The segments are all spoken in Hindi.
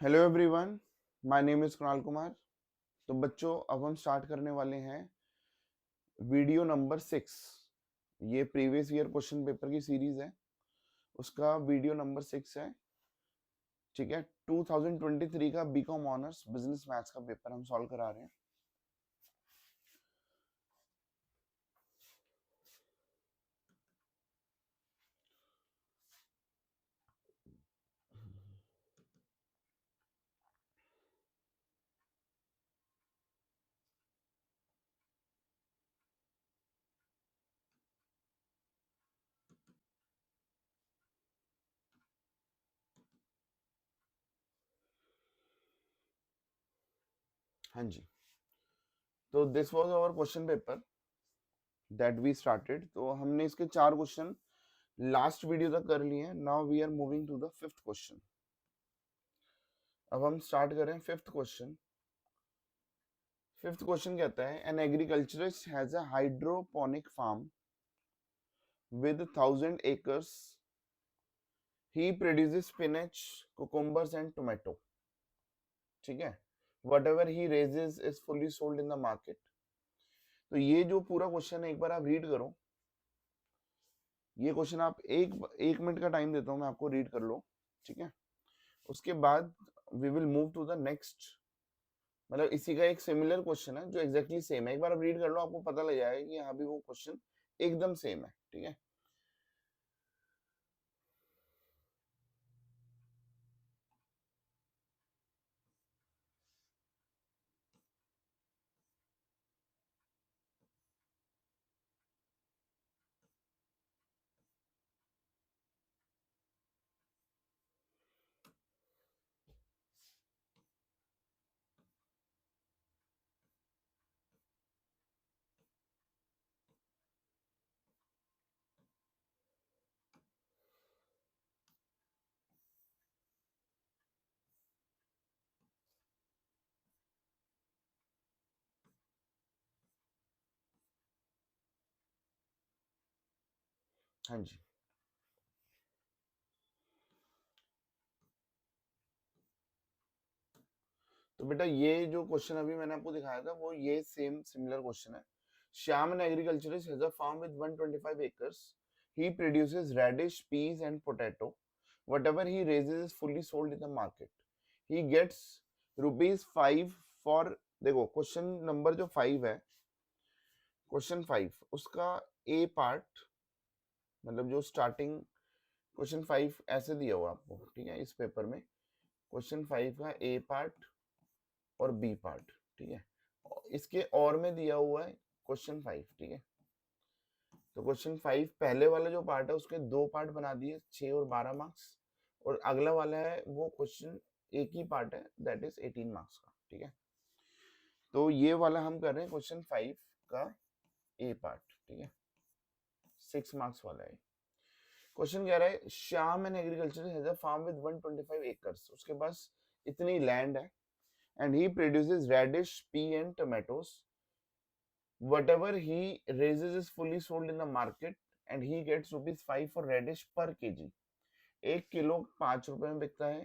Hello everyone, my name is Kunal Kumar. तो बच्चों, अब हम स्टार्ट करने वाले हैं वीडियो नंबर 6। ये प्रीवियस ईयर क्वेश्चन पेपर की सीरीज है, उसका वीडियो नंबर 6 है। ठीक है, 2023 का बीकॉम ऑनर्स बिजनेस मैथ्स का पेपर हम सॉल्व करा रहे हैं। हाँ जी, तो this was our question paper that we started. तो हमने इसके 4 क्वेश्चन लास्ट वीडियो तक कर लिए हैं। Now we are moving to the 5th question. अब हम स्टार्ट करें 5th क्वेश्चन। 5th क्वेश्चन कहता है, an agriculturist has a hydroponic farm with 1,000 acres. He produces spinach, cucumbers and tomato. ठीक है, whatever he raises is fully sold in the market. तो ये जो पूरा क्वेश्चन है, एक बार आप रीड करो। ये क्वेश्चन आप एक मिनट का टाइम देता हूँ मैं आपको, रीड कर लो। ठीक है, उसके बाद we will move to the next. मतलब इसी का एक सिमिलर क्वेश्चन है जो एग्जैक्टली सेम है। एक बार आप रीड कर लो, आपको पता लग जाएगा कि यहाँ भी वो क्वेश्चन एकदम सेम है। ठीक है, हाँ जी। तो बेटा, ये जो क्वेश्चन अभी मैंने आपको दिखाया था वो ये सेम सिमिलर क्वेश्चन है। Shyam an agriculturist has a farm with 125 acres. He produces radish, peas and potato. Whatever he raises is fully sold in the market. He gets rupees 5 for, देखो क्वेश्चन नंबर जो 5 है, क्वेश्चन 5 उसका ए पार्ट, मतलब जो स्टार्टिंग क्वेश्चन 5 ऐसे दिया हुआ आपको। ठीक है, इस पेपर में क्वेश्चन 5 का ए पार्ट और बी पार्ट। ठीक है, इसके और में दिया हुआ है क्वेश्चन 5। ठीक है, तो क्वेश्चन 5 पहले वाला जो पार्ट है उसके 2 पार्ट बना दिए, 6 और 12 मार्क्स। और अगला वाला है वो क्वेश्चन एक ही पार्ट है, दैट इज 18 मार्क्स का। ठीक है, तो ये वाला हम कर रहे हैं क्वेश्चन 5 का ए पार्ट। ठीक है, 6 मार्क्स वाला है। क्वेश्चन कह रहा है, Shyam an agriculture has a farm with 125 एकर्स। उसके पास इतनी लैंड है, and he produces radish, pea and tomatoes. Whatever he raises is fully sold in the market and he gets rupees 5 for radish per kg. 1 kilo 5 रुपए में बिकता है।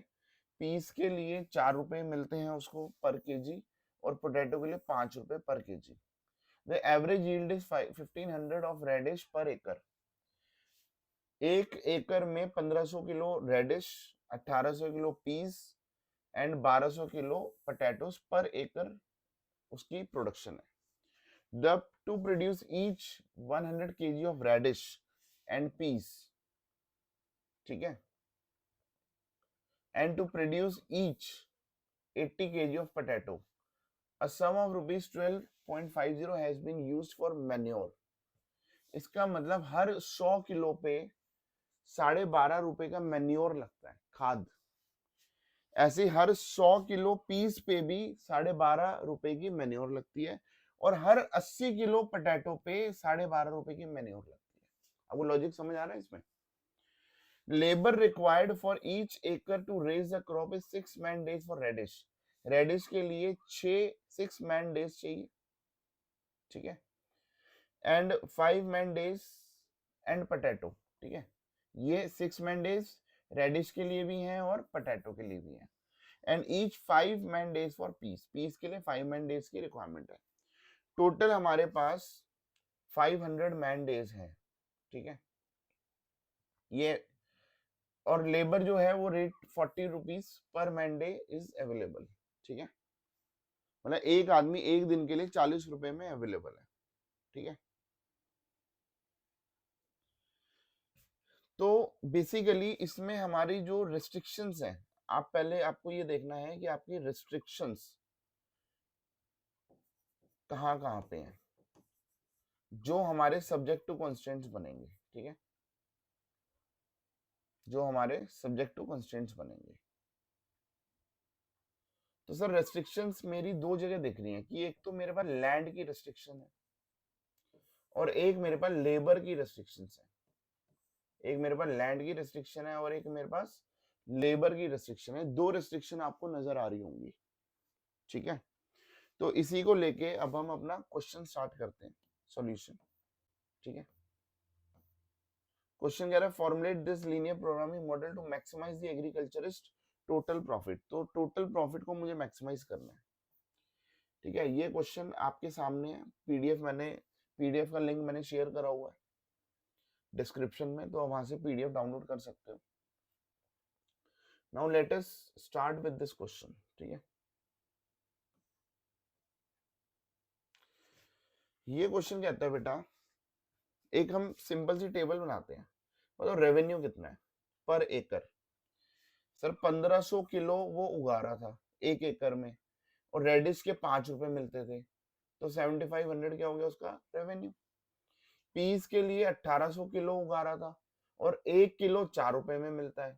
पीस के लिए 4 रुपए मिलते हैं उसको पर केजी, और पोटैटो के लिए 5 रुपए per kg. The average yield is 1500 of radish per एकड़। 1 एकड़ में 1500 kilo radish, 1800 kilo peas and 1200 kilo potatoes per एकड़ उसकी प्रोडक्शन है। The to produce each 100 kg of radish and peas, ठीक है, and to produce each 80 kg of potato, a sum of rupees 12.50 has been used for manure. इसका मतलब हर 100 किलो पे 12.5 रुपए का मैन्योर लगता है, खाद। ऐसे हर 100 किलो पीस पे भी 12.5 रुपए की मैन्योर लगती है, और हर 80 किलो पोटैटो पे 12.5 रुपए की मैन्योर लगती है। आपको लॉजिक समझ आ रहा है इसमें? लेबर रिक्वायर्ड फॉर ईच एकड़ to raise the crop is 6 man days for radish. Radish के लिए 6 मैन डेज चाहिए। ठीक है, and 5 man days and potato. ठीक है, ये 6 मैन डेज रेडिश के लिए भी हैं और पोटैटो के लिए भी हैं। And each 5 man days for peas, peas के लिए 5 मैन डेज की रिक्वायरमेंट है। टोटल हमारे पास 500 मैन डेज है, ठीक है ये, और लेबर जो है वो rate 40 rupees per man day is available, ठीक है मतलब एक आदमी एक दिन के लिए 40 रुपए में अवेलेबल है, ठीक है। तो बेसिकली इसमें हमारी जो रिस्ट्रिक्शंस हैं, आप पहले आपको ये देखना है कि आपकी रिस्ट्रिक्शंस कहाँ कहाँ पे हैं, जो हमारे सब्जेक्ट टू कॉन्स्टेंट्स बनेंगे, ठीक है जो हमारे सब्जेक्ट टू कॉन्स्टेंट्स बनेंगे। तो सर रेस्ट्रिक्शंस मेरी दो जगह दिख रही हैं कि एक तो मेरे पास लैंड की रेस्ट्रिक्शन है और एक मेरे पास लेबर की रेस्ट्रिक्शंस है। एक मेरे पास लैंड की रेस्ट्रिक्शन है और एक मेरे पास लेबर की रेस्ट्रिक्शन है। दो रेस्ट्रिक्शन आपको नजर आ रही होंगी, ठीक है। तो इसी को लेके अब हम अपना क्वेश्चन स्टार्ट करते हैं, सॉल्यूशन, ठीक है। क्वेश्चन कह रहा है formulate this linear programming model to maximise the agriculturist total profit. तो टोटल प्रॉफिट को मुझे मैक्सिमाइज करना है, ठीक है। ये क्वेश्चन आपके सामने है, पीडीएफ का लिंक मैंने शेयर करा हुआ है डिस्क्रिप्शन में, तो वहां से पीडीएफ डाउनलोड कर सकते हो। Now let us start with this question, ठीक है। ये क्वेश्चन कहता है बेटा, एक हम सिंपल सी टेबल बनाते हैं, मतलब रेवेन्यू कितना है पर एकड़। सर 1500 किलो वो उगा रहा था एक एकड़ में, और रेडिश के 5 रुपए मिलते थे, तो 7500 क्या हो गया उसका रेवेन्यू। पीस के लिए 1800 किलो उगा रहा था और 1 किलो 4 रुपए में मिलता है,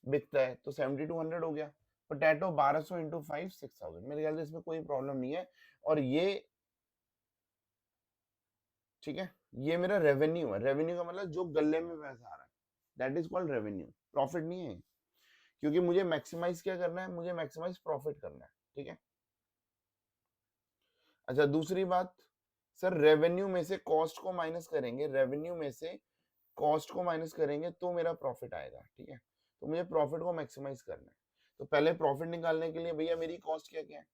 बिकता है, तो 7200 हो गया। Potato 1200 into 5 6000। मेरे ख्याल से इसमें कोई प्रॉब्लम नहीं है। और ये, ठीक है, ये मेरा रेवेन्यू है। रेवेन्यू का मतलब जो गले में पैसा आ रहा है, that is called revenue, profit नहीं है, क्योंकि मुझे मैक्सिमाइज क्या करना है, मुझे मैक्सिमाइज प्रॉफिट करना है, ठीक है। अच्छा दूसरी बात, सर रेवेन्यू में से कॉस्ट को माइनस करेंगे, रेवेन्यू में से कॉस्ट को माइनस करेंगे तो मेरा प्रॉफिट आएगा, ठीक है। तो मुझे प्रॉफिट को मैक्सिमाइज करना है। तो पहले प्रॉफिट निकालने के लिए भैया मेरी कॉस्ट क्या क्या है,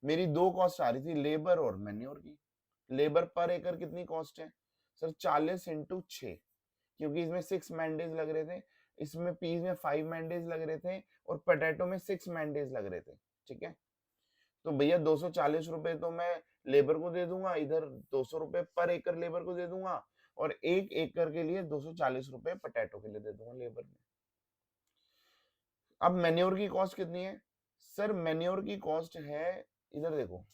मेरी दो कॉस्ट आ रही थी, लेबर और मैन्योर की। लेबर पर एकड़ कितनी कॉस्ट है सर, 40 इंटू 6, क्योंकि इसमें 6 मैंडेज लग रहे थे, इसमें पीस में 5 मैंडेज लग रहे थे और पोटैटो में 6 मैंडेज लग रहे थे, ठीक है। तो भैया 240 रुपए तो मैं लेबर को दे दूंगा, इधर 200 रुपए पर एकड़ लेबर को दे दूंगा, और एक एकड़ के लिए 240 रुपए पोटैटो के लिए दे दूंगा लेबर में। अब मैन्योर की कॉस्ट कितनी है सर, मैन्योर की कॉस्ट है, इधर देखो,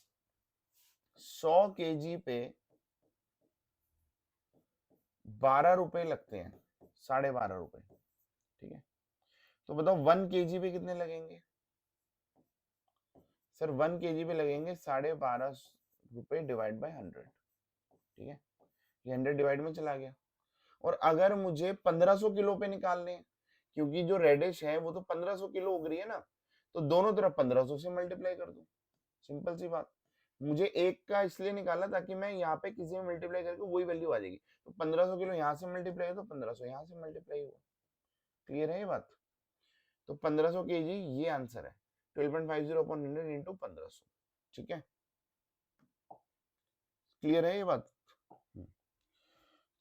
100 केजी पे 12 रुपए लगते हैं, 12.5 रुपए, ठीक है। तो बताओ 1 केजी पे कितने लगेंगे सर, 1 केजी पे लगेंगे 12.5 रुपए डिवाइड बाय 100, ठीक है। ये 100 डिवाइड में चला गया। और अगर मुझे 1500 किलो पे निकालने हैं, क्योंकि जो रेडिश है वो तो 1500 किलो उग रही है ना, तो दोनों तरफ 1500 से मल्टीप्लाई कर दूं, सिंपल सी बात। मुझे एक का इसलिए निकाला ताकि मैं यहाँ पे किसी में मल्टीप्लाई करके वही वैल्यू आ जाएगी। तो 1500 किलो यहाँ से मल्टीप्लाई हो तो 1500 यहाँ से मल्टीप्लाई हुआ। क्लियर है ये बात। तो 1500 केजी ये आंसर है, 12.50 अपॉन 100 इंटू 1500, ठीक है। क्लियर है ये बात।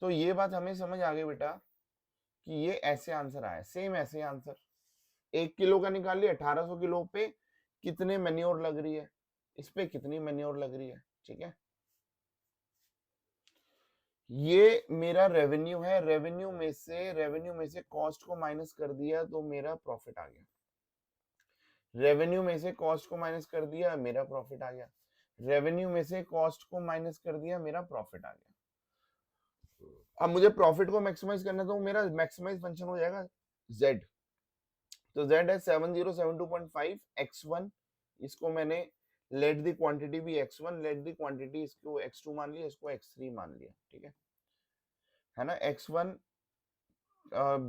तो ये बात हमें समझ आ गई बेटा कि ये ऐसे आंसर आया, सेम ऐसे आंसर। 1 किलो का निकाल लिया, 1800 किलो पे कितने मैन्योर लग रही है, इस पे कितनी मैन्योर लग रही है, ठीक है। ये मेरा रेवेन्यू है, रेवेन्यू में से कॉस्ट को माइनस कर दिया तो मेरा प्रॉफिट आ गया। रेवेन्यू में से कॉस्ट को माइनस कर दिया, मेरा प्रॉफिट आ गया। रेवेन्यू में से कॉस्ट को माइनस कर दिया, मेरा प्रॉफिट आ गया। अब मुझे प्रॉफिट को मैक्सिमाइज करना, तो मेरा मैक्सिमाइज फंक्शन हो जाएगा z। तो z है 7072.5 x1, इसको मैंने लेट द क्वांटिटी भी x1, लेट द क्वांटिटी इसको x2 मान लिया, इसको x3 मान लिया, ठीक है ना। x1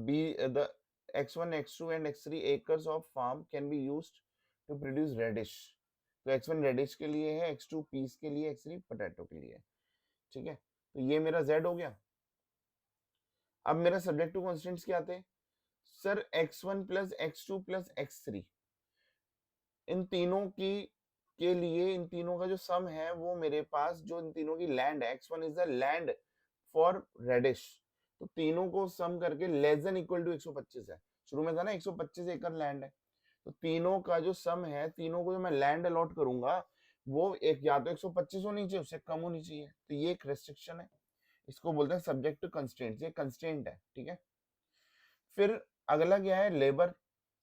be the x1 x2 and x3 acres of farm can be used to produce radish। तो x1 रेडिश के लिए है, x2 पीस के लिए, x3 पोटैटो के लिए, ठीक है। तो ये मेरा z हो गया। अब मेरा सब्जेक्ट टू कॉन्स्टेंट्स क्या थे sir, x1 plus x2 plus x3। इन तीनों की के लिए इन तीनों का जो सम है वो मेरे पास जो इन तीनों की लैंड है, x1 is the land for radish, तो तीनों को सम करके लेस देन इक्वल टू 125 है। शुरू में था ना 125 एकड़ लैंड है, तो तीनों का जो सम है, तीनों को जो मैं लैंड अलॉट करूंगा वो एक या तो 125 होनी चाहिए, उससे कम होनी चाहिए, तो ये एक रेस्ट्रिक्शन है, इसको बोलते हैं सब्जेक्ट टू कंस्ट्रेंट, ये कंस्ट्रेंट है, ठीक है। फिर अगला क्या है, लेबर।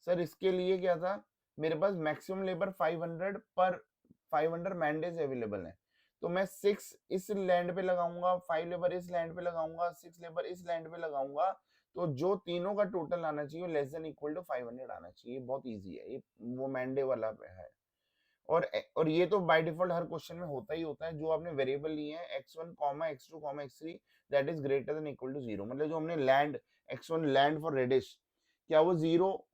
सर इसके लिए क्या था, मेरे पास मैक्सिमम लेबर 500 पर 500 मैन डेज अवेलेबल है, तो मैं 6 इस लैंड पे लगाऊंगा, 5 लेबर इस लैंड पे लगाऊंगा, 6 लेबर इस लैंड पे लगाऊंगा, तो जो तीनों का टोटल आना चाहिए लेस देन इक्वल टू 500 आना चाहिए। बहुत इजी है ये, वो मैंडे वाला है। और ये तो बाय डिफॉल्ट हर क्वेश्चन में होता ही होता है, जो आपने वेरिएबल लिए हैं x1 x2 x3 that is greater than equal to 0, मतलब जो हमने land x1 land for reddish, क्या वो जीरो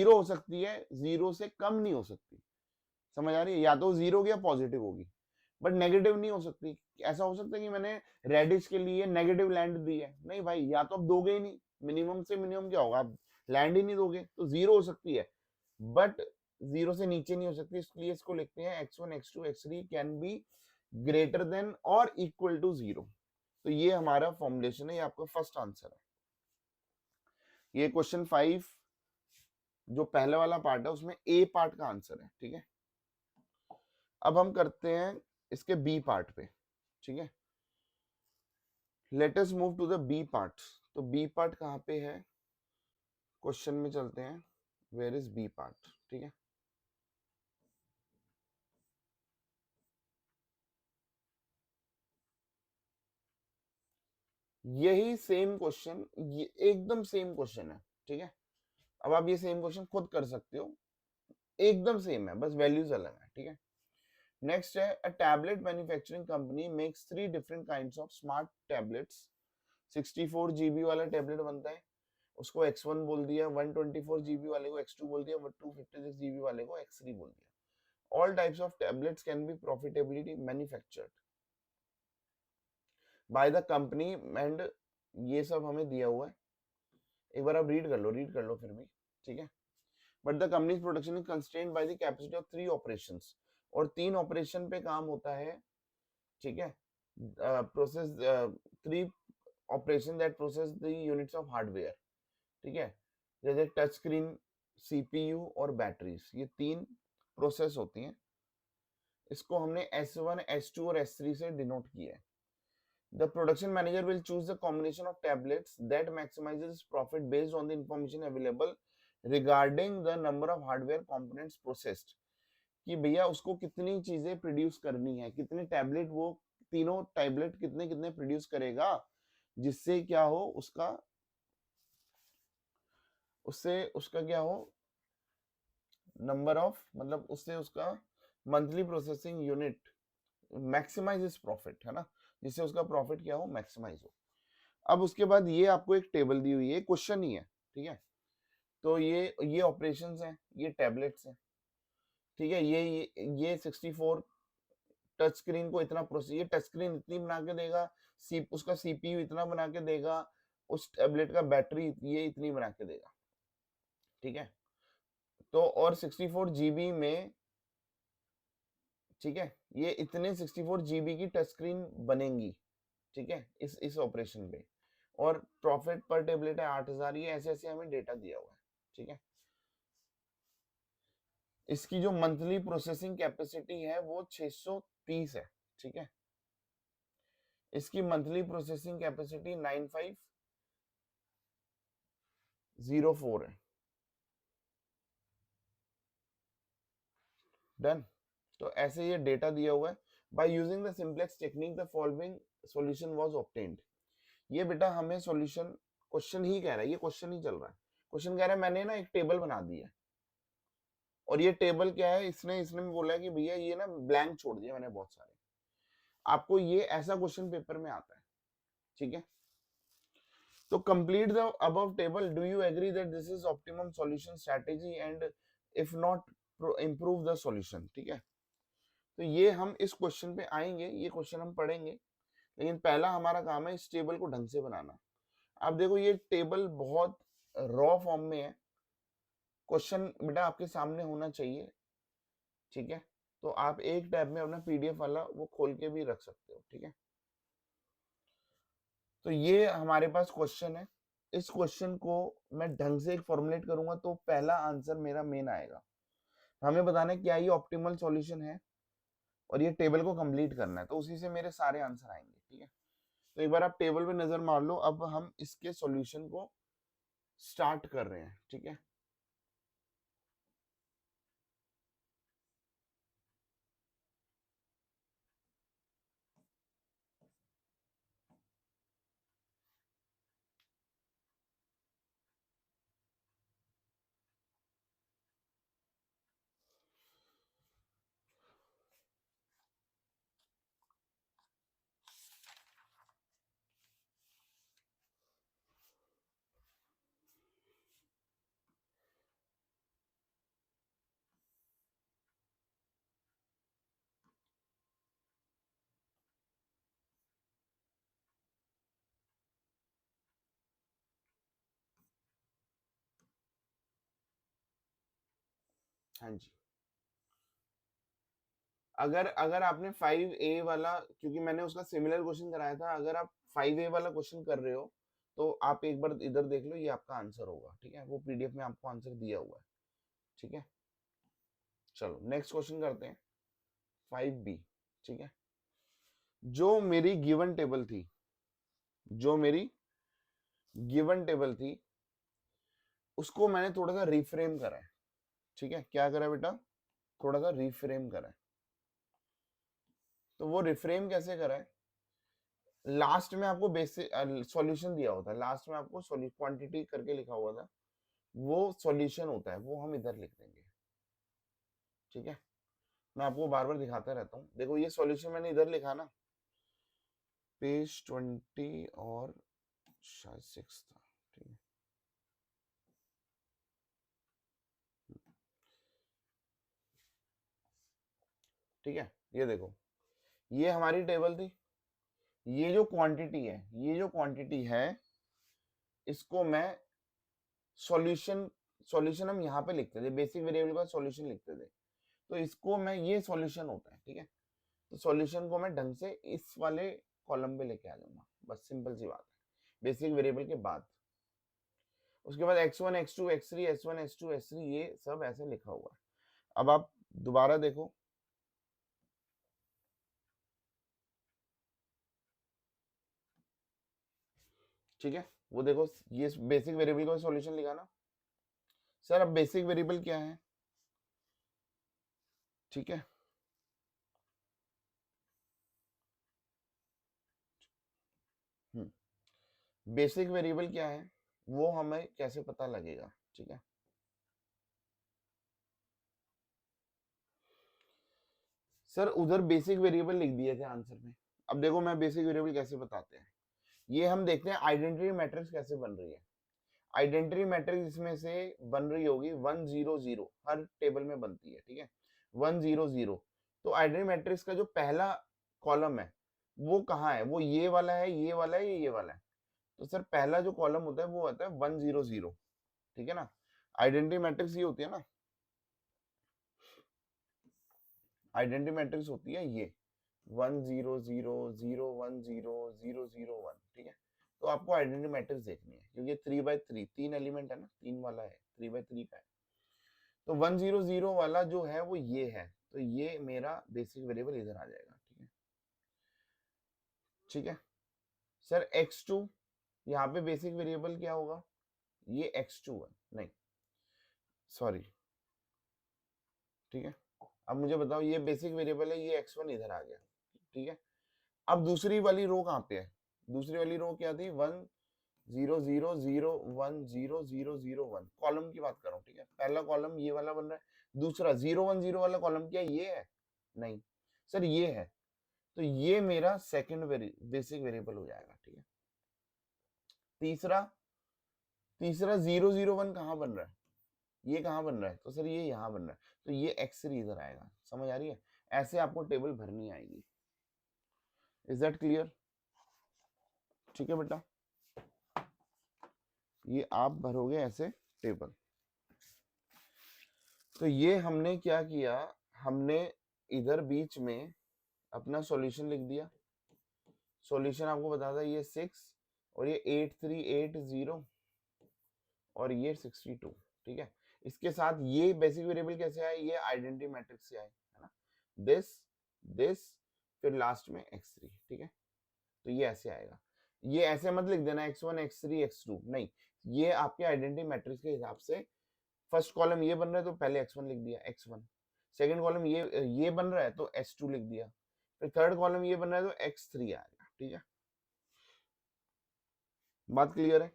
हो सकती है, जीरो से कम नहीं हो सकती, समझ आ रही है, या तो जीरो होगी या पॉजिटिव होगी, बट नेगेटिव नहीं हो सकती। ऐसा हो सकता है कि मैंने रेडिश के लिए नेगेटिव लैंड दी है, नहीं भाई, या तो आप दोगे ही नहीं, मिनिमम से मिनिमम क्या होगा, आप लैंड ही नहीं दोगे, तो जीरो हो सकती है, बट जीरो से नीचे नहीं हो सकती, इसलिए इसको लिखते हैं x1 x2 x3 can be greater than और इक्वल टू 0। तो ये हमारा फॉर्मुलेशन है, ये आपका फर्स्ट आंसर है। ये क्वेश्चन 5 जो पहले वाला पार्ट है उसमें ए पार्ट का आंसर है, ठीक है। अब हम करते हैं इसके बी पार्ट पे, ठीक है। Let us move to the B part. तो बी पार्ट कहाँ पे है, क्वेश्चन में चलते हैं, वेयर इज बी पार्ट, ठीक है। यही सेम क्वेश्चन, ये एकदम सेम क्वेश्चन है, ठीक है। अब आप ये सेम क्वेश्चन खुद कर सकते हो, एकदम सेम है, बस वैल्यूज अलग है, ठीक है। नेक्स्ट है, a tablet manufacturing company makes 3 different kinds of smart tablets. 64 GB वाला टैबलेट बनता है, उसको x1 बोल दिया, 124 जीबी वाले को x2 बोल दिया, 256 जीबी वाले को x3 बोल दिया। All types of tablets can be profitably manufactured by the company and, ये सब हमें दिया हुआ है, एक बार आप रीड कर लो फिर भी, ठीक है। But the company's production is constrained by the capacity of 3 operations, और 3 ऑपरेशन पे काम होता है, ठीक है। Process 3 operation that process the units of hardware, ठीक है, जैसे टच स्क्रीन, सीपीयू और बैटरीज, ये 3 प्रोसेस होती हैं। इसको हमने S1 S2 और S3 से डिनोट किया है। The production manager will choose the combination of tablets that maximizes profit based on the information available regarding the number of hardware components processed, कि भैया उसको कितनी चीजें प्रोड्यूस करनी है, कितने टैबलेट वो तीनों टैबलेट कितने कितने प्रोड्यूस करेगा, जिससे क्या हो उसका, उससे उसका क्या हो, नंबर ऑफ, मतलब उससे उसका monthly processing unit maximise is profit, है ना, जिससे उसका प्रॉफिट क्या हो, मैक्सिमाइज हो। अब उसके बाद ये आपको एक टेबल दी हुई है, क्वेश्चन ही है, ठीक है। तो ये ऑपरेशंस हैं, ये टैबलेट्स हैं, ठीक है। ये 64 टच स्क्रीन को इतना प्रोसेस, ये टच स्क्रीन इतनी बना के देगा, उसका सीपीयू इतना बना के देगा, उस टैबलेट का बैटरी ये इतनी बना के देगा, ठीक है। तो और 64 जीबी में, ठीक है, ये इतने 64 जीबी की टच स्क्रीन बनेंगी, ठीक है, इस ऑपरेशन पे, और प्रॉफिट पर टेबलेट है 8000, ये ऐसे ऐसे हमें डेटा दिया हुआ है, ठीक है। इसकी जो मंथली प्रोसेसिंग कैपेसिटी है वो 630 है, ठीक है। इसकी मंथली प्रोसेसिंग कैपेसिटी 9504 है। डन। तो ऐसे ये डेटा दिया हुआ है, by using the simplex technique the following solution was obtained. ये बेटा हमें सॉल्यूशन, क्वेश्चन ही कह रहा है, ये क्वेश्चन ही चल रहा है, क्वेश्चन कह रहा है मैंने ना एक टेबल बना दी है, और ये टेबल क्या है, इसने इसने बोला है कि भैया ये ना ब्लैंक छोड़ दिया मैंने बहुत सारे, आपको ये ऐसा क्वेश्चन पेपर में आता है, ठीक है। तो complete the above table, do you agree that this is optimum solution strategy and if not improve the solution, ठीक है। तो ये हम इस क्वेश्चन पे आएंगे, ये क्वेश्चन हम पढ़ेंगे, लेकिन पहला हमारा काम है इस टेबल को ढंग से बनाना। अब देखो ये टेबल बहुत रॉ फॉर्म में है, क्वेश्चन बेटा आपके सामने होना चाहिए, ठीक है, तो आप एक टैब में अपना पीडीएफ वाला वो खोल के भी रख सकते हो, ठीक है। तो ये हमारे पास क्वेश्चन है, इस क्वेश्चन को मैं ढंग से एक फॉर्मुलेट करूंगा तो पहला आंसर मेरा मेन आएगा। हमें बताना है क्या ये ऑप्टिमल सॉल्यूशन है और ये टेबल को कंप्लीट करना है, तो उसी से मेरे सारे आंसर आएंगे, ठीक है। तो एक बार आप टेबल पे नजर मार लो, अब हम इसके सॉल्यूशन को स्टार्ट कर रहे हैं, ठीक है। हाँ जी, अगर अगर आपने 5A वाला, क्योंकि मैंने उसका सिमिलर क्वेश्चन कराया था, अगर आप 5A वाला क्वेश्चन कर रहे हो तो आप एक बार इधर देख लो, ये आपका आंसर होगा, ठीक है। वो पीडीएफ में आपको आंसर दिया हुआ है, ठीक है। चलो नेक्स्ट क्वेश्चन करते हैं, 5B, ठीक है। जो मेरी गिवन टेबल थी, जो मेरी गिवन टेबल थी, उसको मैंने थोड़ा सा रिफ्रेम करा है, ठीक है। क्या करा बेटा? थोड़ा सा रिफ्रेम करा है। तो वो रिफ्रेम कैसे करा है? लास्ट में आपको बेसिक सॉल्यूशन दिया होता है, लास्ट में आपको क्वांटिटी करके लिखा हुआ था, वो सॉल्यूशन होता है, वो हम इधर लिख देंगे, ठीक है। मैं आपको बार बार दिखाता रहता हूँ, देखो ये सॉल्यूशन मैंने इधर लिखा ना, पेज 20 और शायद 6 था, ठीक है। ठीक है, ये देखो, ये हमारी टेबल थी, ये जो क्वांटिटी है, ये जो क्वांटिटी है, इसको मैं सॉल्यूशन, सॉल्यूशन हम यहाँ पे लिखते थे, बेसिक वेरिएबल का सॉल्यूशन लिखते थे, तो इसको मैं, ये सॉल्यूशन होता है, ठीक है। तो सॉल्यूशन को मैं ढंग से इस वाले कॉलम पे लेके आ जाऊंगा, बस सिंपल सी बात है, बेसिक वेरिएबल के बाद। उसके बाद x1 x2 x3 s1 s2 s3, ये सब ऐसे लिखा हुआ है। अब आप दोबारा देखो, ठीक है, वो देखो, ये बेसिक वेरिएबल का सॉल्यूशन लिखा ना सर। अब बेसिक वेरिएबल क्या है, ठीक है, बेसिक वेरिएबल क्या है वो हमें कैसे पता लगेगा, ठीक है। सर उधर बेसिक वेरिएबल लिख दिए थे आंसर में, अब देखो मैं बेसिक वेरिएबल कैसे बताते हैं, ये हम देखते हैं आइडेंटिटी मैट्रिक्स कैसे बन रही है। आइडेंटिटी मैट्रिक्स इसमें से बन रही होगी 100, हर टेबल में बनती है, ठीक है, 100। तो आइडेंटिटी मैट्रिक्स का जो पहला कॉलम है वो कहाँ है, वो ये वाला है, ये वाला है, ये वाला है। तो सर पहला जो कॉलम होता है वो होता है 100, ठीक है ना। आइडेंटिटी मैट्रिक्स ये होती है ना, आइडेंटिटी मैट्रिक्स होती है ये 100 0 1 0 0 1, ठीक है। तो आपको आइडेंटिटी मैट्रिक्स देखनी है, क्योंकि 3x3 तीन एलिमेंट है ना, तीन वाला है, 3x3 का है। तो 100 वाला जो है वो ये है, तो ये मेरा बेसिक वेरिएबल इधर आ जाएगा, ठीक है, ठीक है। सर x2, यहाँ पे बेसिक वेरिएबल क्या होगा, ये x2 है, नहीं सॉरी, ठीक है। अब मुझे बताओ, ये बेसिक वेरिएबल है, ये x1 इधर आ गया, ठीक है। अब दूसरी वाली रो कहाँ पे है, दूसरी वाली रो क्या थी, 1 0 0 0 1 0 0 0 1, कॉलम की बात कर रहा हूँ, ठीक है। पहला कॉलम ये वाला बन रहा है, दूसरा 0 1 0 वाला कॉलम क्या ये है, नहीं सर ये है, तो ये मेरा सेकंड बेसिक वेरिएबल हो जाएगा, ठीक है। तीसरा, तीसरा 0 0 1 कहाँ बन रहा है, ये कहाँ बन रहा है, तो सर ये यहाँ बन रहा है, तो ये x3 इधर आएगा, समझ आ रही है। ऐसे आपको टेबल भरनी आएगी, इज दैट क्लियर, ठीक है बेटा। ये आप भरोगे ऐसे टेबल। तो ये हमने क्या किया, हमने इधर बीच में अपना सॉल्यूशन लिख दिया। सॉल्यूशन आपको बता था ये 6 और ये 8380 और ये 62, ठीक है। इसके साथ ये बेसिक वेरिएबल कैसे आए, ये आइडेंटिटी मैट्रिक्स से आए, है ना, दिस दिस फिर लास्ट में x3, ठीक है। तो ये ऐसे आएगा, ये ऐसे मत लिख देना x1 x3 x2, नहीं, ये आपके आइडेंटिटी मैट्रिक्स के हिसाब से फर्स्ट कॉलम ये बन रहा है तो पहले x1 लिख दिया x1, सेकंड कॉलम ये बन रहा है तो s2 लिख दिया, फिर थर्ड कॉलम ये बन रहा है तो x3 आएगा, ठीक है। बात क्लियर है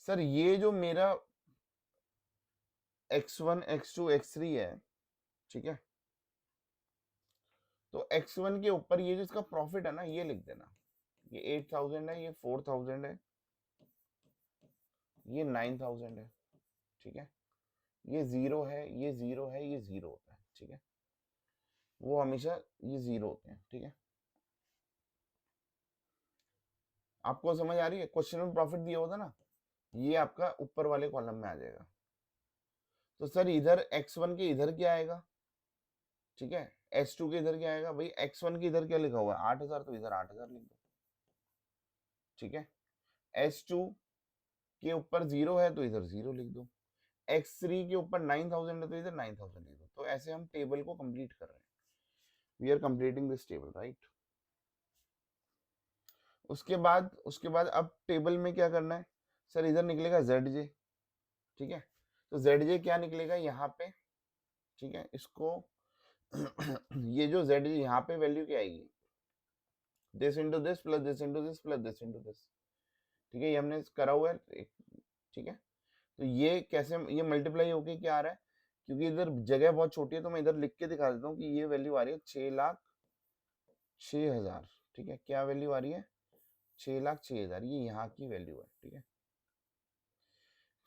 सर? ये जो मेरा x1 x2 x3 है, ठीक है, तो x1 के ऊपर ये जो इसका प्रॉफिट है ना ये लिख देना, ये 8000 है, ये 4000 है, ये 9000 है, ठीक है, ये 0 है, ये 0 है, ये 0 होता है, ठीक है, वो हमेशा ये 0 होते हैं, ठीक है। आपको समझ आ रही है? क्वेश्चन में प्रॉफिट दिया होता ना, ये आपका ऊपर वाले कॉलम में आ जाएगा। तो सर इधर x1 के इधर क्या आएगा, ठीक है, s2 के इधर क्या आएगा, भाई x1 के इधर क्या लिखा हुआ है 8000, तो इधर 8000 लिख दो, ठीक है। s2 के ऊपर 0 है तो इधर 0 लिख दो, x3 के ऊपर 9000 है तो इधर 9000 लिख दो। तो ऐसे हम टेबल को कंप्लीट कर रहे हैं, we are completing this table, right. उसके बाद अब टेबल में क्या करना है सर, इधर निकलेगा zj, ठीक है, तो zj क्या निकलेगा यहाँ पे, ठीक है, इसको ये जो zj यहाँ पे वैल्यू क्या आएगी, this into this plus this into this plus this into this, ठीक है, ये हमने करा हुआ है, ठीक है। तो ये कैसे, ये मल्टीप्लाई होके क्या आ रहा है, क्योंकि इधर जगह बहुत छोटी है तो मैं इधर लिख के दिखा देता हूँ कि ये वैल्यू आ रही है 6,06,000, ठीक है, क्या वैल्यू आ रही है 6,06,000, ये यहाँ की वैल्यू है, ठीक है।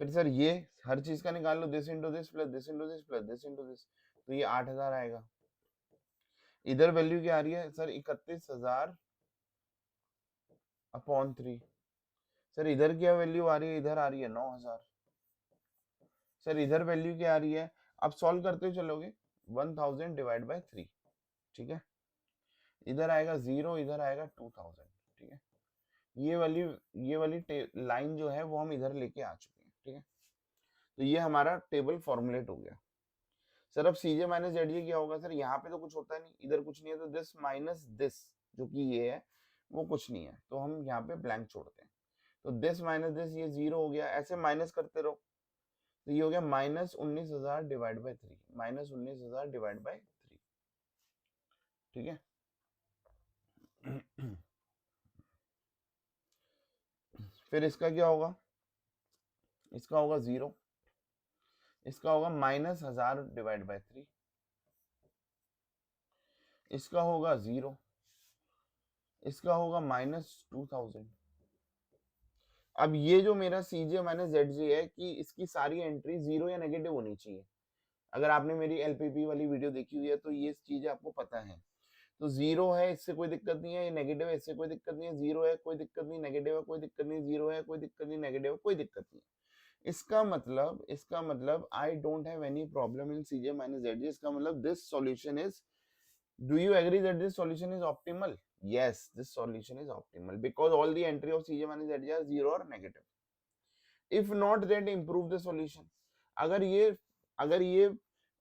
फिर सर ये हर चीज का निकाल लो, this into this plus this into this plus this into this, तो ये 8,000 आएगा। इधर वैल्यू क्या आ रही है सर, 31,000 अपॉन 3, सर इधर क्या वैल्यू आ रही है, इधर आ रही है 9,000, सर इधर वैल्यू क्या आ रही है, आप सॉल्व करते चलोगे 1000 डिवाइड बाय 3, ठीक है, इधर आएगा 0, इधर आएगा 2000, ठीक है। ये वाली लाइन जो है वो हम इधर लेके आ चुके हैं, ठीक है। तो ये हमारा टेबल फॉर्मुलेट हो गया। सर अब सीजे माइनस जेड क्या होगा सर, यहाँ पे तो कुछ होता नहीं, इधर कुछ नहीं है, तो दिस माइनस दिस जो कि ये है वो कुछ नहीं है, तो हम यहाँ पे ब्लैंक छोड़ते हैं, तो दिस माइनस दिस ये 0 हो गया, ऐसे माइनस करते रहो, तो ये हो गया -19,000 डिवाइड बाय 3, -19,000 डिवाइड बाय 3, ठीक है। फिर इसका क्या होगा, इसका होगा 0, इसका होगा -1000 डिवाइड बाय 3, इसका होगा 0, इसका होगा -2000। अब ये जो मेरा CJ माइनस ZJ है कि इसकी सारी एंट्री 0 या नेगेटिव होनी चाहिए। अगर आपने मेरी LPP वाली वीडियो देखी हुई है तो ये चीज आपको पता है। तो 0 है, इससे कोई दिक्कत नहीं है, ये नेगेटिव है, इससे कोई दिक्कत नहीं है, 0 है कोई दिक्कत नहीं, नेगेटिव है कोई दिक्कत नहीं, 0 है कोई दिक्कत नहीं, नेगेटिव है कोई दिक्कत नहीं। इसका मतलब I don't have any problem in CJ minus ZJ। इसका मतलब this solution is, do you agree that this solution is optimal? Yes, this solution is optimal because all the entry of CJ minus ZJ are 0 or negative. If not, then improve the solution. अगर ये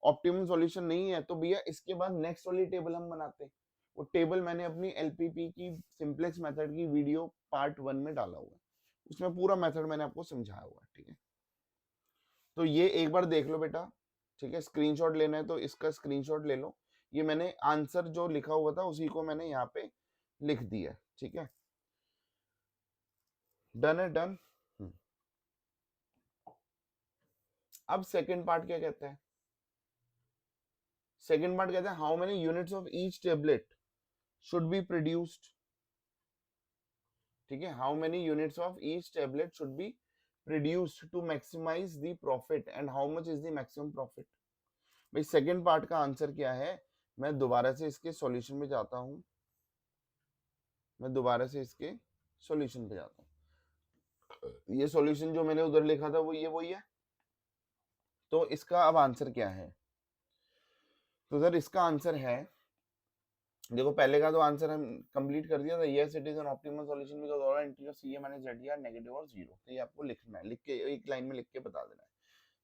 ऑप्टिमम सॉल्यूशन नहीं है तो भैया इसके बाद नेक्स्ट वाली टेबल हम बनाते हैं। वो टेबल मैंने अपनी LPP की सिंपलेक्स मेथड की वीडियो पार्ट 1 में डाला हुआ है, उसमें पूरा मेथड मैंने आपको समझाया हुआ है, ठीक है। तो ये एक बार देख लो बेटा, ठीक है, स्क्रीनशॉट लेना है तो इसका स्क्रीनशॉट ले लो। ये मैंने आंसर जो लिखा हुआ था उसी को मैंने यहाँ पे लिख दिया, ठीक है। डन है, डन। अब सेकंड पार्ट क्या कहता है, सेकंड पार्ट कहता है how many units of each tablet should be produced, ठीक है, how many units of each tablet should be produced to maximise the profit and how much is the maximum profit. भाई सेकंड पार्ट का आंसर क्या है, मैं दोबारा से इसके सॉल्यूशन में जाता हूं, मैं दोबारा से इसके सॉल्यूशन पे जाता हूं। ये सॉल्यूशन जो मैंने उधर लिखा था वो ये वही है। तो इसका अब आंसर क्या है, तो सर इसका आंसर है, देखो पहले का तो आंसर हम कंप्लीट कर दिया था, yes it is an optimal solution because all integer C minus Z are negative और जीरो। तो ये आपको लिखना है, लिख के एक लाइन में लिख के बता देना है।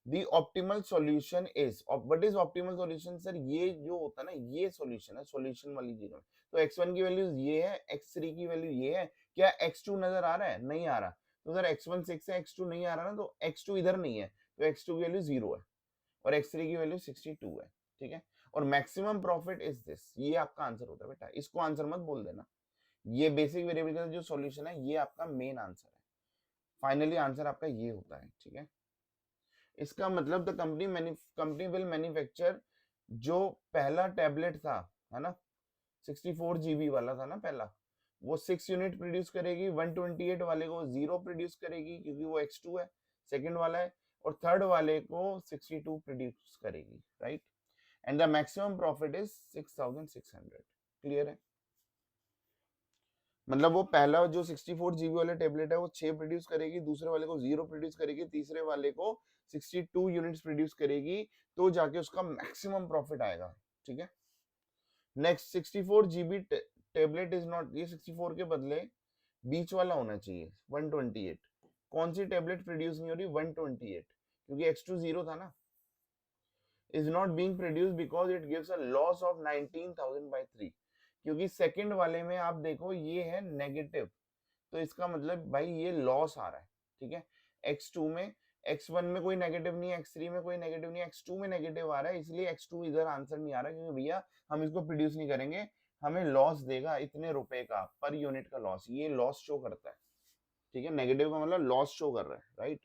The optimal solution is, what is optimal solution sir, ये जो होता है ना ये सॉल्यूशन है, सॉल्यूशन वाली चीज में। तो x1 की वैल्यू ये है, x3 की वैल्यू ये है, क्या x2 नजर आ रहा है? नहीं आ रहा। तो सर x1 6 है, x2 नहीं आ रहा ना, तो x2 इधर नहीं है, तो x2 की वैल्यू 0 है और x3 की वैल्यू 62 है, ठीक है। और मैक्सिमम प्रॉफिट इज दिस, ये आपका आंसर होता है बेटा, इसको आंसर मत बोल देना। ये बेसिक वेरिएबल का जो सॉल्यूशन है ये आपका मेन आंसर है, फाइनली आंसर आपका ये होता है, ठीक है। इसका मतलब द कंपनी विल मैन्युफैक्चर, जो पहला टैबलेट था, है ना, 64 जीबी वाला था ना पहला, वो 6 यूनिट प्रोड्यूस करेगी, 128 वाले को 0 प्रोड्यूस करेगी क्योंकि वो x2 है, सेकंड वाला है, और थर्ड वाले को 62 प्रोड्यूस करेगी, right. And the maximum profit is 6600। Clear है? मतलब वो पहला जो 64 जीबी वाला टेबलेट है वो 6 प्रोड्यूस करेगी, दूसरे वाले को 0 प्रोड्यूस करेगी, तीसरे वाले को 62 यूनिट्स प्रोड्यूस करेगी, तो जाके उसका मैक्सिमम प्रॉफिट आएगा, ठीक है। Next 64 GB tablet is not, ये 64 के बदले बीच वाला होना चाहिए 128। कौन सी टेबलेट प्रोड्यूस नहीं हो रही? 128, क्योंकि x2 0 था ना। Is not being produce because it gives a loss of 19,000 by 3, क्योंकि सेकंड वाले में आप देखो ये है नेगेटिव, तो इसका मतलब भाई ये लॉस आ रहा है, ठीक है। x2 में, x1 में कोई नेगेटिव नहीं है, x3 में कोई नेगेटिव नहीं है, x2 में नेगेटिव आ रहा है, इसलिए x2 इधर आंसर नहीं आ रहा, क्योंकि भैया हम इसको प्रोड्यूस नहीं करेंगे, हमें लॉस देगा इतने रुपए का पर यूनिट का लॉस, ये लॉस शो करता है, ठीक है। नेगेटिव का मतलब लॉस शो कर रहा है, right.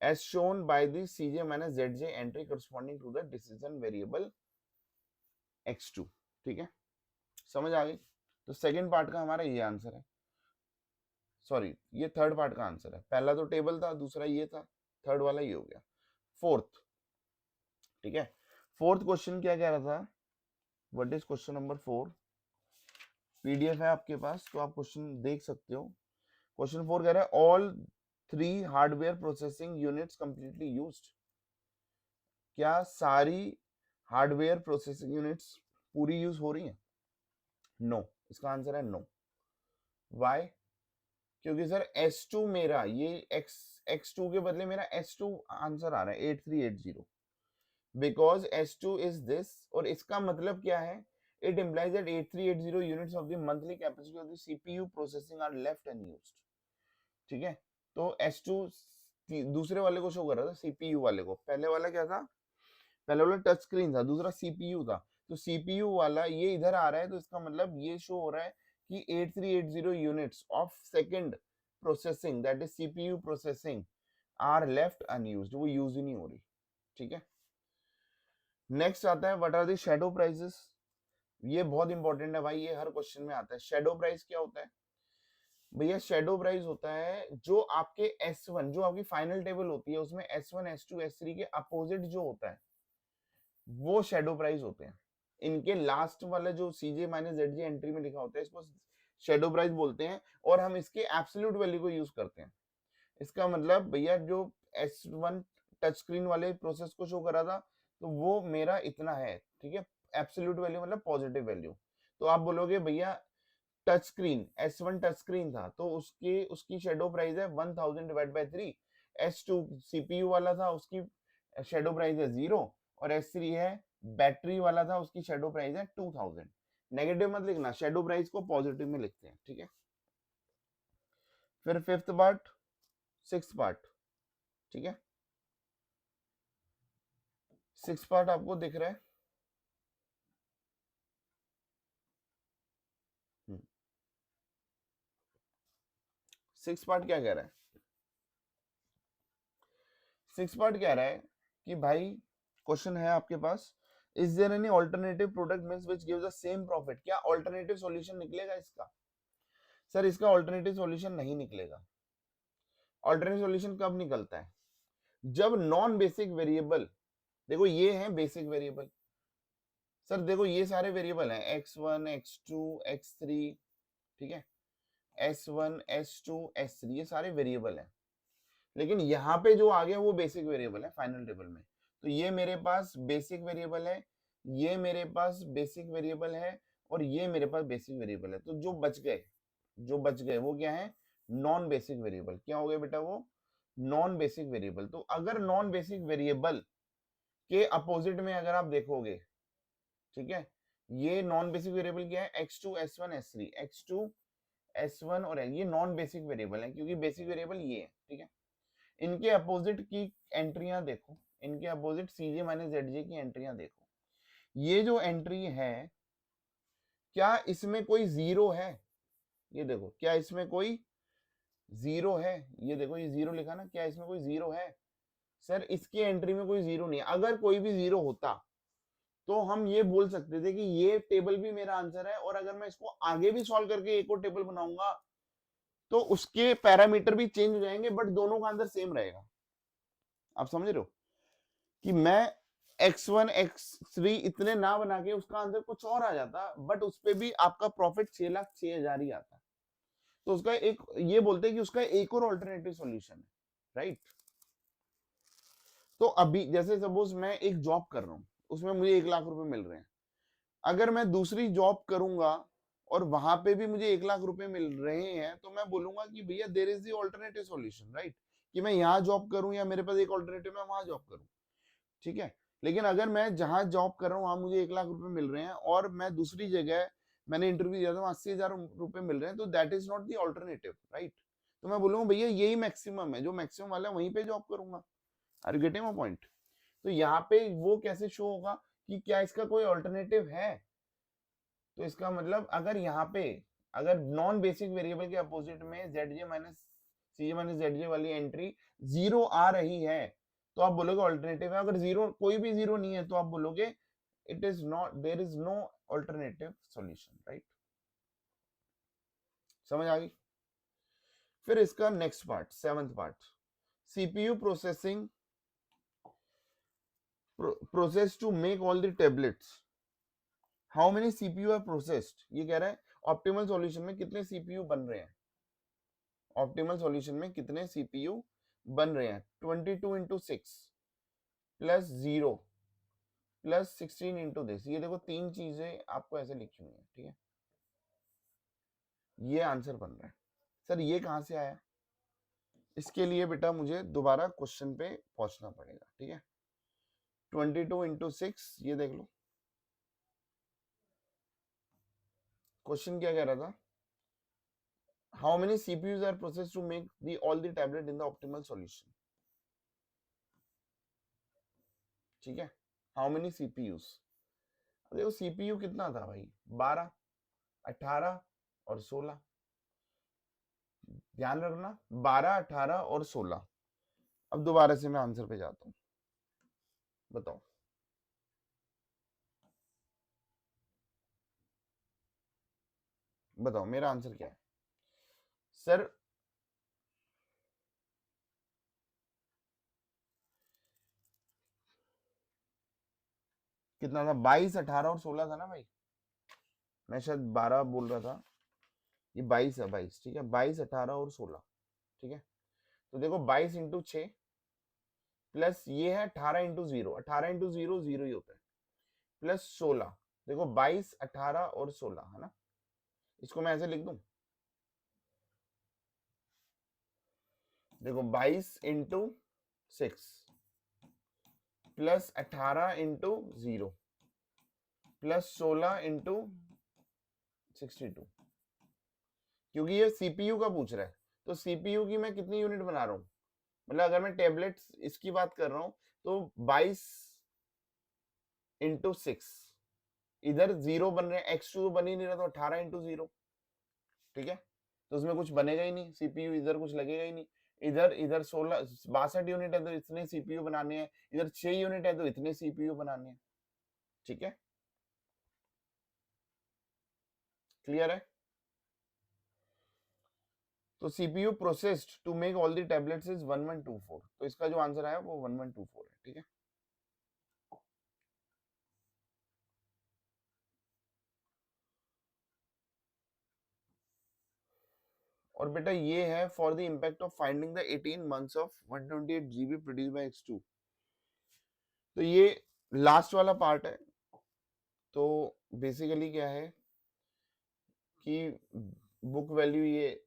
as shown by the cj minus zj entry corresponding to the decision variable x2, ठीक है, समझ आ गई। तो सेकंड पार्ट का हमारा ये आंसर है, सॉरी ये थर्ड पार्ट का आंसर है, पहला तो टेबल था, दूसरा ये था, थर्ड वाला ये हो गया। फोर्थ, ठीक है, फोर्थ क्वेश्चन क्या कह रहा था, what is question number 4, PDF है आपके पास तो आप क्वेश्चन देख सकते हो। क्वेश्चन 4 कह रहा है all 3 hardware processing units completely used, क्या सारी हार्डवेयर प्रोसेसिंग यूनिट्स पूरी यूज हो रही हैं? नो, इसका आंसर है नो। वाई? क्योंकि सर S2 मेरा ये x2 के बदले मेरा S2 आंसर आ रहा है 8380, बिकॉज S2 इज दिस, और इसका मतलब क्या है, it implies that 8380 units of the monthly capacity of the CPU processing are left unused, ठीक है। तो S2 दूसरे वाले को शो कर रहा था, सीपीयू वाले को, पहले वाला क्या था, पहले वाला टच स्क्रीन था, दूसरा सीपीयू था, तो सीपीयू वाला ये इधर आ रहा है, तो इसका मतलब ये शो हो रहा है कि 8380 units of second processing, that is CPU processing, are left unused, वो यूज ही नहीं हो रही, ठीक है। नेक्स्ट आता है what are the shadow prices, ये बहुत इंपॉर्टेंट है भाई, ये हर क्वेश्चन में आता है। शैडो प्राइस क्या होता है भैया? शैडो प्राइस होता है जो आपके S1, जो आपकी फाइनल टेबल होती है उसमें S1 S2 S3 के अपोजिट जो होता है वो शैडो प्राइस होते हैं। इनके लास्ट वाला जो सीजे माइनस जेड एंट्री में लिखा होता है इसको शैडो प्राइस बोलते हैं, और हम इसके एब्सोल्यूट वैल्यू को यूज करते हैं। इसका मतलब भैया जो S1 टच स्क्रीन वाले प्रोसेस को शो करा था तो वो मेरा इतना है, ठीक है, एब्सोल्यूट वैल्यू मतलब पॉजिटिव वैल्यू। तो आप बोलोगे भैया touch screen, S1 touch screen था तो उसकी शेडो प्राइस है 1000 डिवाइड बाय 3, S2 सीपीयू वाला था उसकी शेडो प्राइस है 0, और S3 है बैटरी वाला था उसकी शेडो प्राइस है 2000। नेगेटिव मत लिखना, शेडो प्राइस को पॉजिटिव में लिखते हैं, ठीक है। फिर फिफ्थ पार्ट, सिक्स पार्ट, ठीक है, सिक्स पार्ट आपको दिख रहा है, सिक्स पार्ट क्या कह रहा है, सिक्स पार्ट कह रहा है कि भाई क्वेश्चन है आपके पास, is there any alternative product means which gives the same profit, क्या ऑल्टरनेटिव सॉल्यूशन निकलेगा इसका? सर इसका ऑल्टरनेटिव सॉल्यूशन नहीं निकलेगा। ऑल्टरनेटिव सॉल्यूशन कब निकलता है? जब नॉन बेसिक वेरिएबल, देखो ये है बेसिक वेरिएबल, सर देखो ये सारे वेरिएबल हैं x1 x2 x3, ठीक है, s1 s2 s3, ये सारे वेरिएबल हैं, लेकिन यहाँ पे जो आ गया वो बेसिक वेरिएबल है फाइनल टेबल में। तो ये मेरे पास बेसिक वेरिएबल है, ये मेरे पास बेसिक वेरिएबल है और ये मेरे पास बेसिक वेरिएबल है, तो जो बच गए वो क्या है, नॉन बेसिक वेरिएबल। क्या हो गया बेटा, वो नॉन बेसिक वेरिएबल। तो अगर नॉन बेसिक वेरिएबल के अपोजिट में अगर आप देखोगे, ठीक है, ये नॉन बेसिक वेरिएबल क्या है, x2 s1 s3, x2 s1 और ये नॉन बेसिक वेरिएबल है, क्योंकि बेसिक वेरिएबल ये है, ठीक है। इनके अपोजिट की एंट्रियां देखो, इनके अपोजिट cj माइनस zj की एंट्रियां देखो। ये जो एंट्री है, क्या इसमें कोई जीरो है, ये देखो, क्या इसमें कोई जीरो है, ये देखो ये जीरो लिखा ना, क्या इसमें कोई जीरो है, सर इसकी एंट्री में कोई जीरो नहीं है। अगर कोई भी जीरो होता तो हम ये बोल सकते थे कि ये टेबल भी मेरा आंसर है, और अगर मैं इसको आगे भी सॉल्व करके एक और टेबल बनाऊंगा तो उसके पैरामीटर भी चेंज हो जाएंगे, बट दोनों का आंसर सेम रहेगा। आप समझ रहे हो कि मैं x1 x3 इतने ना बना के उसका आंसर कुछ और आ जाता, बट उस पे भी आपका प्रॉफिट 6,06,000 ही आता। तो उसका एक, ये बोलते हैं कि उसका एक और ऑल्टरनेटिव सॉल्यूशन है, राइट। तो अभी जैसे सपोज मैं एक जॉब कर रहा हूं, उसमें मुझे 1 लाख रुपए मिल रहे हैं। अगर मैं दूसरी जॉब करूंगा और वहां पे भी मुझे 1 लाख रुपए मिल रहे हैं, तो मैं बोलूंगा कि भैया there is the alternative solution, right, कि मैं यहाँ जॉब करूं या मेरे पास एक ऑल्टरनेटिव मैं वहां जॉब करूं, ठीक है। लेकिन अगर मैं जहां जॉब कर रहा हूँ वहां मुझे 1 लाख रुपए मिल रहे हैं, और मैं दूसरी जगह मैंने इंटरव्यू दिया था, 80,000 रुपए मिल रहे हैं, तो that is not the alternative, right. तो मैं बोलूंगा भैया यही मैक्सिमम है, जो मैक्सिमम वाला है वहीं पे जॉब करूंगा। Are you getting my point. तो यहाँ पे वो कैसे शो होगा कि क्या इसका कोई ऑल्टरनेटिव है। तो इसका मतलब अगर यहाँ पे अगर नॉन बेसिक वेरिएबल के अपोजिट में zj minus cj minus zj वाली एंट्री जीरो आ रही है, तो आप बोलोगे ऑल्टरनेटिव है। अगर जीरो, कोई भी जीरो नहीं है, तो आप बोलोगे it is not, there is no alternative solution, right. समझ आ गई। फिर इसका next part, seventh part, CPU processing, process to make all the tablets, how many CPU are processed. ये कह रहा है ऑप्टिमल सॉल्यूशन में कितने सीपीयू बन रहे हैं, ऑप्टिमल सॉल्यूशन में कितने सीपीयू बन रहे हैं। 22 into 6 plus 0 plus 16 into this, ये देखो तीन चीजें आपको ऐसे लिखी हुई है, ठीक है। ये आंसर बन रहा है। सर ये कहां से आया, इसके लिए बेटा मुझे दोबारा क्वेश्चन पे पहुंचना पड़ेगा, ठीक है। 22 इंटू 6, ये देख लो क्वेश्चन क्या कह रहा था, how many CPUs are processed to make the all the tablet in the optimal solution, ठीक है। हाउ मेनी सीपीयूज, देखो सीपीयू कितना था भाई, 12, 18 और 16, ध्यान रखना 12, 18 और 16। अब दोबारा से मैं आंसर पे जाता हूं, बताओ बताओ मेरा आंसर क्या है सर। कितना था, 22, 18 और 16 था ना भाई, मैं शायद 12 बोल रहा था, ये 22 है, 22, ठीक है, 22, 18 और 16, ठीक है। तो देखो 22 इंटू 6 प्लस ये है 18 इंटू 0, 18 इंटू 0 0 ही होता है, प्लस 16, देखो 22, 18 और 16 है ना, इसको मैं ऐसे लिख दूं, देखो 22 into 6 plus 18 into 0 plus 16 into 62, क्योंकि ये सीपीयू का पूछ रहा है, तो सीपीयू की मैं कितनी यूनिट बना रहा हूँ, मतलब अगर मैं टेबलेट्स इसकी बात कर रहा हूँ तो 22 इंटू 6, इधर 0 बन रहे हैं, x2 बन ही नहीं रहा, तो 18 इंटू 0, ठीक है। तो उसमें कुछ बनेगा ही नहीं, सीपीयू इधर कुछ लगेगा ही नहीं। इधर इधर 16, 62 यूनिट है तो इतने सीपीयू बनाने हैं, इधर 6 यूनिट है तो इतने सीपीयू बनाने हैं, ठीक है, क्लियर है। तो CPU processed to make all the tablets is 1124, तो इसका जो आंसर आया वो 1124 है, ठीक है। और बेटा ये है for the impact of finding the 18 months of 128 GB produced by x2। तो ये लास्ट वाला पार्ट है, तो बेसिकली क्या है कि बुक वैल्यू ये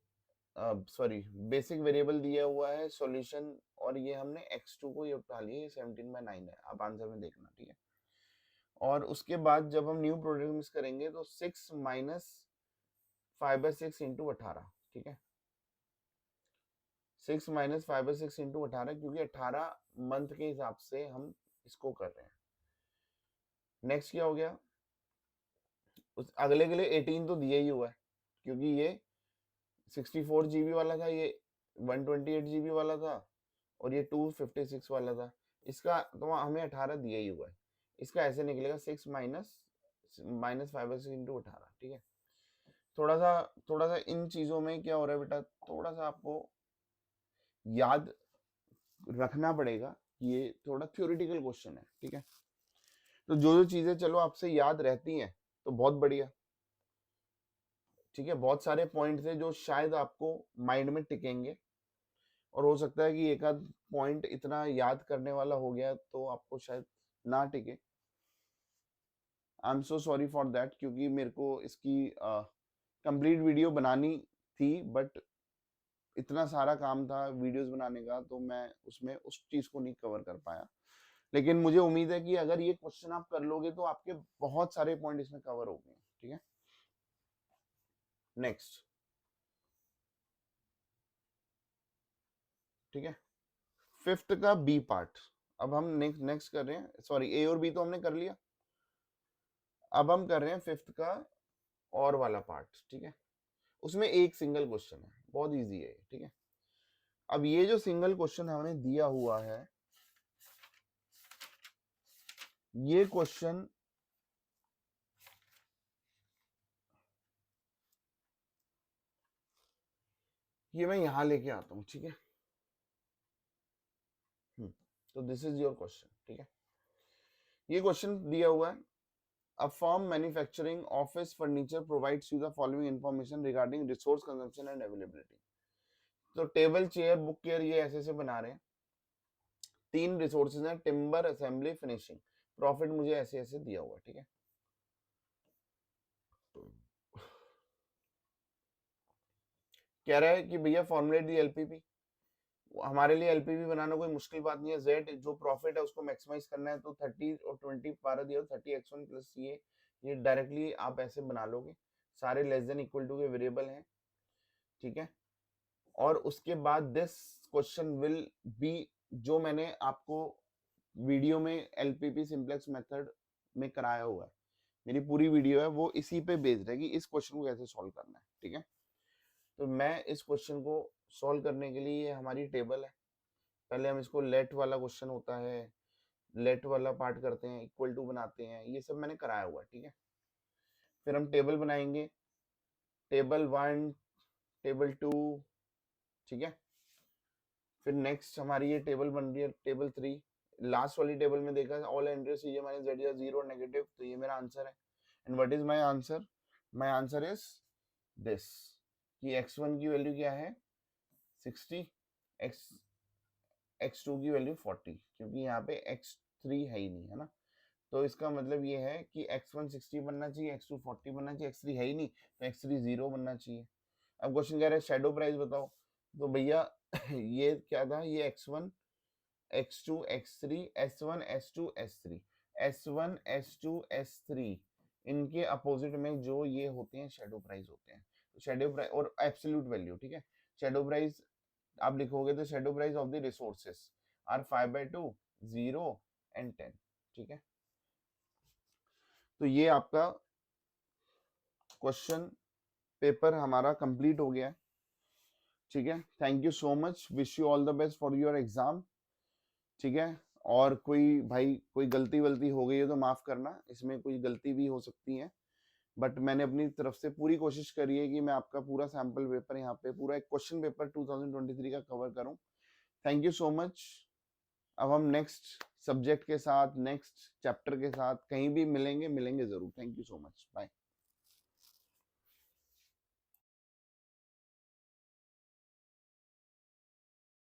सॉरी बेसिक वेरिएबल दिया हुआ है सॉल्यूशन, और ये हमने x2 को ये उठा लिया, ये 17/9 है, आप आंसर में देखना, ठीक है। और उसके बाद जब हम न्यू प्रोडक्ट मिक्स करेंगे तो 6 माइनस 5/6 इंटू 18, ठीक है। 6 माइनस 5/6 इंटू 18, क्योंकि 18 मंथ के हिसाब से हम इसको कर रहे हैं। नेक्स्ट क्या हो गया, उस अगले के लिए 18 तो दिया ही हुआ है, क्योंकि ये 64 GB वाला था, ये 128 GB वाला था, और ये 256 वाला था। इसका तो हमें 18 दिया ही हुआ है, इसका ऐसे निकलेगा 6 माइनस 5/6 इंटू 18, ठीक है। थोड़ा सा इन चीजों में क्या हो रहा है बेटा, थोड़ा सा आपको याद रखना पड़ेगा, ये थोड़ा थ्योरेटिकल क्वेश्चन है, ठीक है। तो जो चीजें चलो आपसे याद रहती हैं तो बहुत बढ़िया, ठीक है। बहुत सारे पॉइंट्स हैं जो शायद आपको माइंड में टिकेंगे, और हो सकता है कि एक आध पॉइंट इतना याद करने वाला हो गया तो आपको शायद ना टिके। I am so sorry for that, क्योंकि मेरे को इसकी कंप्लीट वीडियो बनानी थी, बट इतना सारा काम था वीडियोस बनाने का, तो मैं उसमें उस चीज को नहीं कवर कर पाया। लेकिन मुझे उम्मीद है कि अगर ये क्वेश्चन आप कर लोगे तो आपके बहुत सारे पॉइंट इसमें कवर हो गए, ठीक है। नेक्स्ट, ठीक है, फिफ्थ का बी पार्ट। अब हम नेक्स्ट कर रहे हैं, सॉरी ए और बी तो हमने कर लिया, अब हम कर रहे हैं फिफ्थ का और वाला पार्ट, ठीक है। उसमें एक सिंगल क्वेश्चन है, बहुत इजी है, ठीक है। अब ये जो सिंगल क्वेश्चन हमें दिया हुआ है, ये क्वेश्चन ये मैं यहां लेके आता हूं, ठीक है। तो दिस इज योर क्वेश्चन, ठीक है। ये क्वेश्चन दिया हुआ है, a firm manufacturing office furniture provides you the following information regarding resource consumption and availability. तो टेबल चेयर बुक केयर ये ऐसे ऐसे बना रहे हैं, 3 रिसोर्सेज हैं, टिम्बर असेंबली फिनिशिंग, प्रॉफिट मुझे ऐसे ऐसे दिया हुआ, ठीक है। कह रहा है कि भैया फॉर्मुलेट दी एलपीपी। हमारे लिए एलपीपी बनाना कोई मुश्किल बात नहीं है, जेड जो प्रॉफिट है उसको मैक्सिमाइज करना है, तो 30 और 20 12 दिया, 30x1 प्लस ये डायरेक्टली आप ऐसे बना लोगे, सारे लेस देन इक्वल टू के वेरिएबल हैं, ठीक है। और उसके बाद दिस क्वेश्चन विल बी, जो मैंने आपको वीडियो में एलपीपी सिंपलेक्स मेथड में कराया हुआ है, मेरी पूरी वीडियो है वो इसी पे बेस्ड है कि इस क्वेश्चन को कैसे सॉल्व करना है, ठीक है। तो मैं इस क्वेश्चन को सॉल्व करने के लिए, ये हमारी टेबल है, पहले हम इसको लेट वाला क्वेश्चन होता है, लेट वाला पार्ट करते हैं, इक्वल टू बनाते हैं, ये सब मैंने कराया हुआ है, ठीक है। फिर हम टेबल बनाएंगे, टेबल 1, टेबल 2, ठीक है। फिर नेक्स्ट हमारी ये टेबल बन रही है, टेबल 3। लास्ट वाली टेबल में देखा all entry CJ minus Z या 0 नेगेटिव, तो ये मेरा आंसर है। And what is my answer, my answer is this, कि x1 की वैल्यू क्या है 60, x x2 की वैल्यू 40, क्योंकि यहाँ पे x3 है ही नहीं, है ना। तो इसका मतलब ये है कि x1 60 बनना चाहिए, x2 40 बनना चाहिए, x3 है ही नहीं तो x3 0 बनना चाहिए। अब क्वेश्चन कह रहा है शेडो प्राइस बताओ, तो भैया ये क्या था, ये x1 x2 x3 s1 s2 s3 s1 s2 s3, इनके अपोजिट में जो ये होते हैं शेडो प्राइस होते हैं, तो शेडो प्राइस और एब्सोल्यूट वैल्यू, ठीक है। शेडो प्राइस आप लिखोगे तो shadow price of the resources are 5/2, 0 and 10, ठीक है। तो ये आपका क्वेश्चन पेपर हमारा कंप्लीट हो गया है, ठीक है। Thank you so much, wish you all the best for your exam, ठीक है। और कोई भाई कोई गलती वलती हो गई है तो माफ करना, इसमें कोई गलती भी हो सकती है, बट मैंने अपनी तरफ से पूरी कोशिश करी है कि मैं आपका पूरा सैंपल पेपर यहाँ पे पूरा एक क्वेश्चन पेपर 2023 का कवर करूं। Thank you so much. अब हम नेक्स्ट सब्जेक्ट के साथ, नेक्स्ट चैप्टर के साथ कहीं भी मिलेंगे जरूर। Thank you so much, bye.